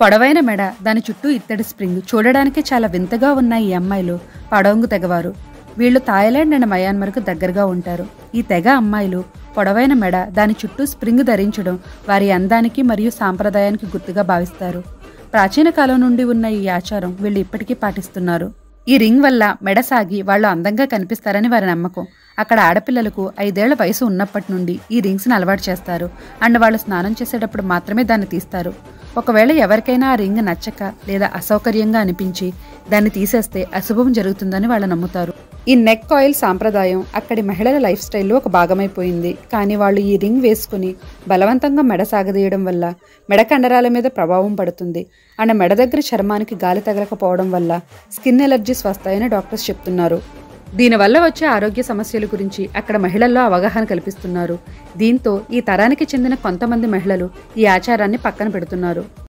పొడవైన మెడ, దాని చుట్టూ ఇత్తడి స్ప్రింగ్. చూడడానికి చాలా వింతగా ఉన్న ఈ అమ్మాయిలు పడొంగు తెగవారు. వీళ్ళు థాయిలాండ్ అండ్ మయన్మార్కు దగ్గరగా ఉంటారు. ఈ తెగ అమ్మాయిలు పొడవైన మెడ, దాని చుట్టూ స్ప్రింగ్ ధరించడం వారి అందానికి మరియు సాంప్రదాయానికి గుర్తుగా భావిస్తారు. ప్రాచీన కాలం నుండి ఉన్న ఈ ఆచారం వీళ్ళు ఇప్పటికీ పాటిస్తున్నారు. ఈ రింగ్ వల్ల మెడ సాగి వాళ్ళు అందంగా కనిపిస్తారని వారి నమ్మకం. అక్కడ ఆడపిల్లలకు 5 ఏళ్ల వయసు ఉన్నప్పటి నుండి ఈ రింగ్స్ని అలవాటు చేస్తారు. అండ్ వాళ్ళు స్నానం చేసేటప్పుడు మాత్రమే దాన్ని తీస్తారు. ఒకవేళ ఎవరికైనా ఆ రింగ్ నచ్చక లేదా అసౌకర్యంగా అనిపించి దాన్ని తీసేస్తే అశుభం జరుగుతుందని వాళ్ళు నమ్ముతారు. ఈ నెక్ కాయిల్ సాంప్రదాయం అక్కడి మహిళల లైఫ్ స్టైల్లో ఒక భాగమైపోయింది. కానీ వాళ్ళు ఈ రింగ్ వేసుకుని బలవంతంగా మెడ సాగదీయడం వల్ల మెడ కండరాల మీద ప్రభావం పడుతుంది. అండ్ మెడ దగ్గర చర్మానికి గాలి తగలకపోవడం వల్ల స్కిన్ ఎలర్జీస్ వస్తాయని డాక్టర్స్ చెప్తున్నారు. దీనివల్ల వచ్చే ఆరోగ్య సమస్యల గురించి అక్కడ మహిళల్లో అవగాహన కల్పిస్తున్నారు. దీంతో ఈ తరానికి చెందిన కొంతమంది మహిళలు ఈ ఆచారాన్ని పక్కన పెడుతున్నారు.